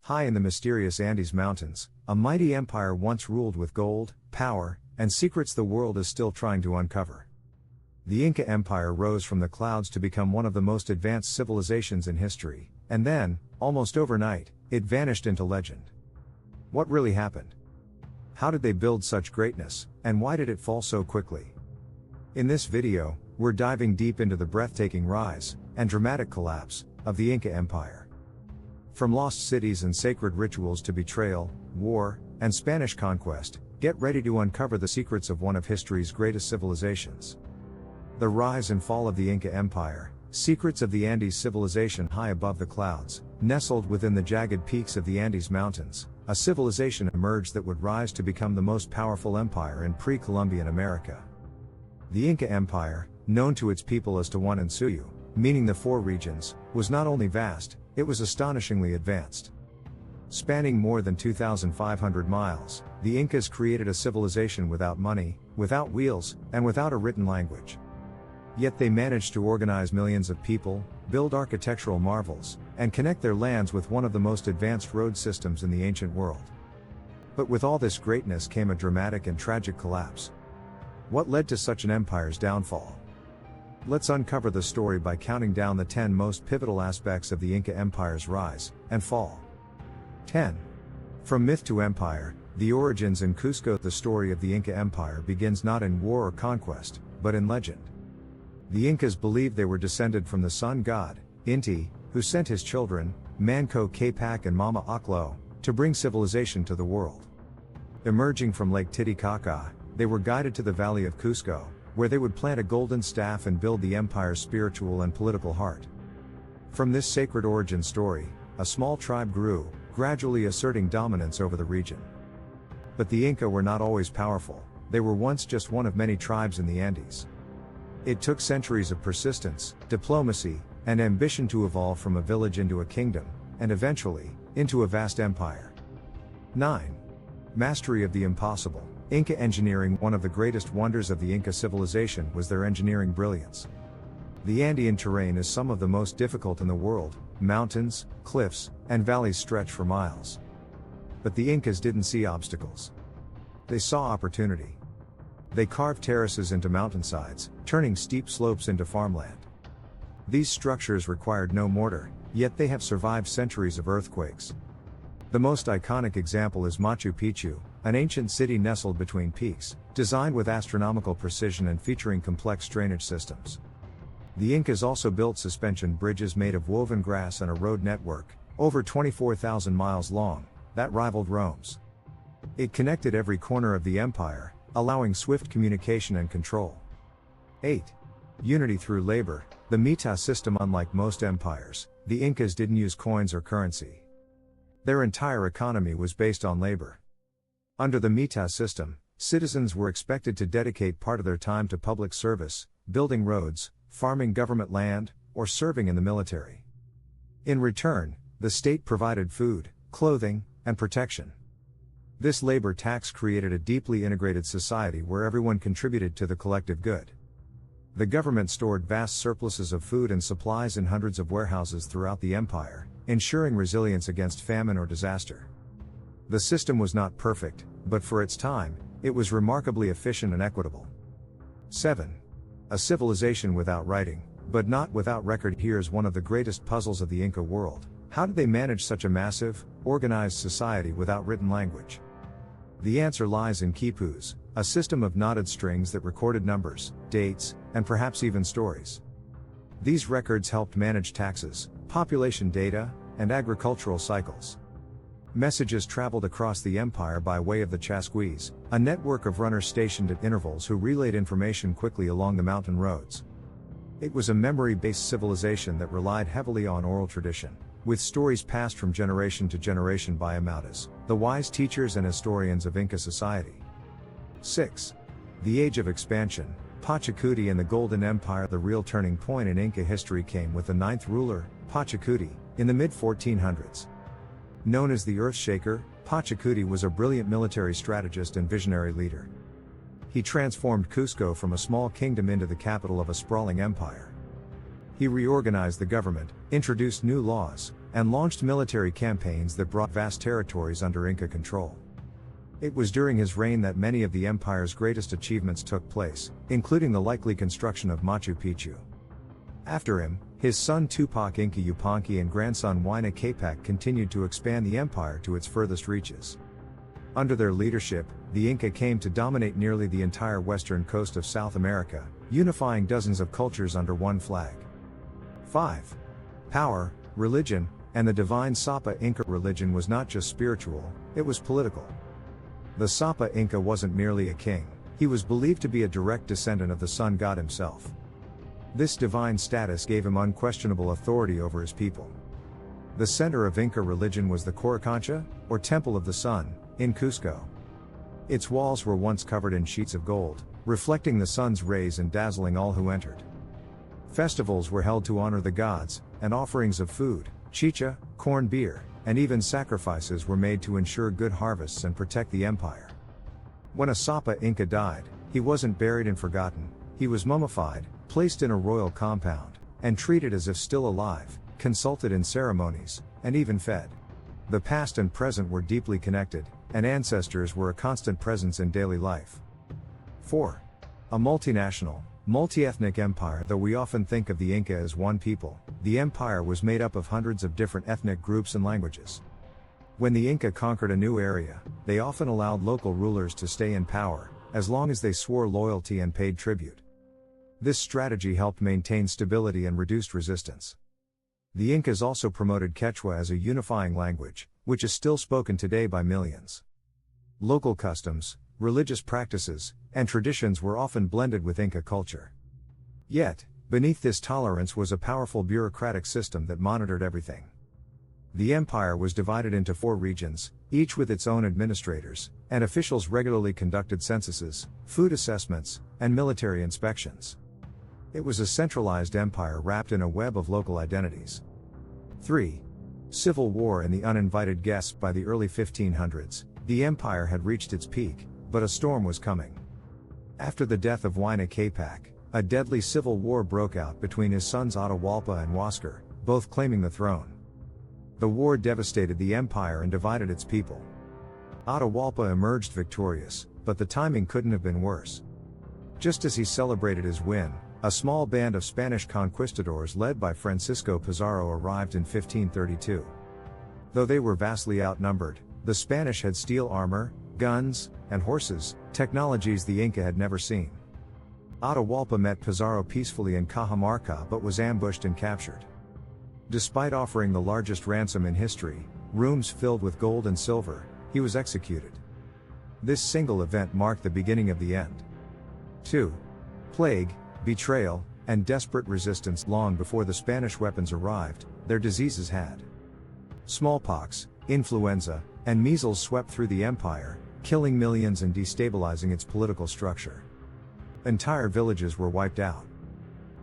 High in the mysterious Andes Mountains, a mighty empire once ruled with gold, power, and secrets the world is still trying to uncover. The Inca Empire rose from the clouds to become one of the most advanced civilizations in history, and then, almost overnight, it vanished into legend. What really happened? How did they build such greatness, and why did it fall so quickly? In this video, we're diving deep into the breathtaking rise, and dramatic collapse, of the Inca Empire. From lost cities and sacred rituals to betrayal, war, and Spanish conquest, get ready to uncover the secrets of one of history's greatest civilizations. The rise and fall of the Inca Empire, secrets of the Andes civilization high above the clouds, nestled within the jagged peaks of the Andes Mountains, a civilization emerged that would rise to become the most powerful empire in pre-Columbian America. The Inca Empire, known to its people as Tawantinsuyu, meaning the four regions, was not only vast, it was astonishingly advanced. Spanning more than 2,500 miles, the Incas created a civilization without money, without wheels, and without a written language. Yet they managed to organize millions of people, build architectural marvels, and connect their lands with one of the most advanced road systems in the ancient world. But with all this greatness came a dramatic and tragic collapse. What led to such an empire's downfall? Let's uncover the story by counting down the 10 most pivotal aspects of the Inca Empire's rise and fall. 10. From myth to empire, the origins in Cusco. The story of the Inca Empire begins not in war or conquest, but in legend. The Incas believed they were descended from the sun god, Inti, who sent his children, Manco Capac and Mama Oclo, to bring civilization to the world. Emerging from Lake Titicaca, they were guided to the valley of Cusco, where they would plant a golden staff and build the empire's spiritual and political heart. From this sacred origin story, a small tribe grew, gradually asserting dominance over the region. But the Inca were not always powerful, they were once just one of many tribes in the Andes. It took centuries of persistence, diplomacy, and ambition to evolve from a village into a kingdom, and eventually, into a vast empire. 9. Mastery of the impossible. Inca engineering. One of the greatest wonders of the Inca civilization was their engineering brilliance. The Andean terrain is some of the most difficult in the world, mountains, cliffs, and valleys stretch for miles. But the Incas didn't see obstacles. They saw opportunity. They carved terraces into mountainsides, turning steep slopes into farmland. These structures required no mortar, yet they have survived centuries of earthquakes. The most iconic example is Machu Picchu, an ancient city nestled between peaks, designed with astronomical precision and featuring complex drainage systems. The Incas also built suspension bridges made of woven grass and a road network, over 24,000 miles long, that rivaled Rome's. It connected every corner of the empire, allowing swift communication and control. 8. Unity through labor. The Mita system. Unlike most empires, the Incas didn't use coins or currency. Their entire economy was based on labor. Under the Mita system, citizens were expected to dedicate part of their time to public service, building roads, farming government land, or serving in the military. In return, the state provided food, clothing, and protection. This labor tax created a deeply integrated society where everyone contributed to the collective good. The government stored vast surpluses of food and supplies in hundreds of warehouses throughout the empire, ensuring resilience against famine or disaster. The system was not perfect, but for its time, it was remarkably efficient and equitable. 7. A civilization without writing, but not without record. Here's one of the greatest puzzles of the Inca world. How did they manage such a massive, organized society without written language? The answer lies in quipus, a system of knotted strings that recorded numbers, dates, and perhaps even stories. These records helped manage taxes, population data, and agricultural cycles. Messages traveled across the empire by way of the chasquis, a network of runners stationed at intervals who relayed information quickly along the mountain roads. It was a memory-based civilization that relied heavily on oral tradition, with stories passed from generation to generation by Amautas, the wise teachers and historians of Inca society. 6. The Age of Expansion. Pachacuti and the Golden Empire. The real turning point in Inca history came with the ninth ruler, Pachacuti, in the mid-1400s. Known as the Earthshaker, Pachacuti was a brilliant military strategist and visionary leader. He transformed Cusco from a small kingdom into the capital of a sprawling empire. He reorganized the government, introduced new laws, and launched military campaigns that brought vast territories under Inca control. It was during his reign that many of the empire's greatest achievements took place, including the likely construction of Machu Picchu. After him, his son Tupac Inca Yupanqui and grandson Huayna Capac continued to expand the empire to its furthest reaches. Under their leadership, the Inca came to dominate nearly the entire western coast of South America, unifying dozens of cultures under one flag. 5. Power, religion, and the divine Sapa Inca religion was not just spiritual, it was political. The Sapa Inca wasn't merely a king, he was believed to be a direct descendant of the sun god himself. This divine status gave him unquestionable authority over his people. The center of Inca religion was the Coricancha, or Temple of the Sun, in Cusco. Its walls were once covered in sheets of gold, reflecting the sun's rays and dazzling all who entered. Festivals were held to honor the gods, and offerings of food, chicha, corn beer, and even sacrifices were made to ensure good harvests and protect the empire. When a Sapa Inca died, he wasn't buried and forgotten, he was mummified, placed in a royal compound, and treated as if still alive, consulted in ceremonies, and even fed. The past and present were deeply connected, and ancestors were a constant presence in daily life. 4. A multinational, multi-ethnic empire. Though we often think of the Inca as one people, the empire was made up of hundreds of different ethnic groups and languages. When the Inca conquered a new area, they often allowed local rulers to stay in power, as long as they swore loyalty and paid tribute. This strategy helped maintain stability and reduced resistance. The Incas also promoted Quechua as a unifying language, which is still spoken today by millions. Local customs, religious practices, and traditions were often blended with Inca culture. Yet, beneath this tolerance was a powerful bureaucratic system that monitored everything. The empire was divided into 4 regions, each with its own administrators, and officials regularly conducted censuses, food assessments, and military inspections. It was a centralized empire wrapped in a web of local identities. 3. Civil war and the uninvited guests. By the early 1500s, the empire had reached its peak, but a storm was coming. After the death of Huayna Capac, a deadly civil war broke out between his sons Atahualpa and Huáscar, both claiming the throne. The war devastated the empire and divided its people. Atahualpa emerged victorious, but the timing couldn't have been worse. Just as he celebrated his win, a small band of Spanish conquistadors led by Francisco Pizarro arrived in 1532. Though they were vastly outnumbered, the Spanish had steel armor, guns, and horses, technologies the Inca had never seen. Atahualpa met Pizarro peacefully in Cajamarca but was ambushed and captured. Despite offering the largest ransom in history, rooms filled with gold and silver, he was executed. This single event marked the beginning of the end. 2. Plague, betrayal, and desperate resistance. Long before the Spanish weapons arrived, their diseases had. Smallpox, influenza, and measles swept through the empire, killing millions and destabilizing its political structure. Entire villages were wiped out.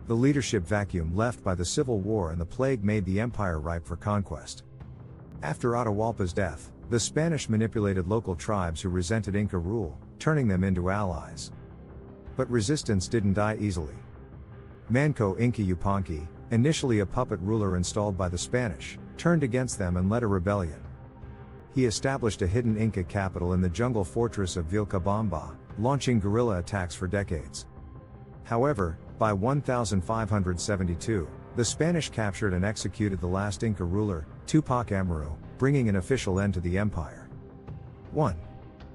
The leadership vacuum left by the civil war and the plague made the empire ripe for conquest. After Atahualpa's death, the Spanish manipulated local tribes who resented Inca rule, turning them into allies. But resistance didn't die easily. Manco Inca Yupanqui, initially a puppet ruler installed by the Spanish, turned against them and led a rebellion. He established a hidden Inca capital in the jungle fortress of Vilcabamba, launching guerrilla attacks for decades. However, by 1572, the Spanish captured and executed the last Inca ruler, Tupac Amaru, bringing an official end to the empire. 1.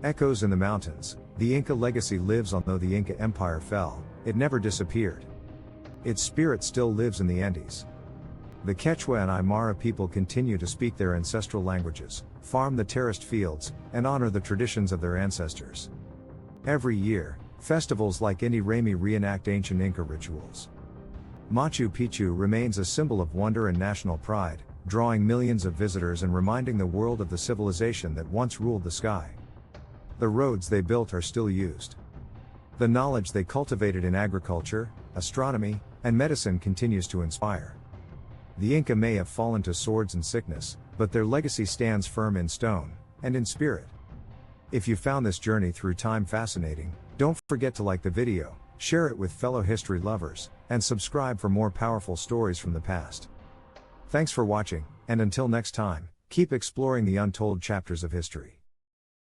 Echoes in the mountains. The Inca legacy lives on. Though the Inca Empire fell, it never disappeared. Its spirit still lives in the Andes. The Quechua and Aymara people continue to speak their ancestral languages, farm the terraced fields, and honor the traditions of their ancestors. Every year, festivals like Inti Raymi reenact ancient Inca rituals. Machu Picchu remains a symbol of wonder and national pride, drawing millions of visitors and reminding the world of the civilization that once ruled the sky. The roads they built are still used. The knowledge they cultivated in agriculture, astronomy, and medicine continues to inspire. The Inca may have fallen to swords and sickness, but their legacy stands firm in stone, and in spirit. If you found this journey through time fascinating, don't forget to like the video, share it with fellow history lovers, and subscribe for more powerful stories from the past. Thanks for watching. And until next time, keep exploring the untold chapters of history.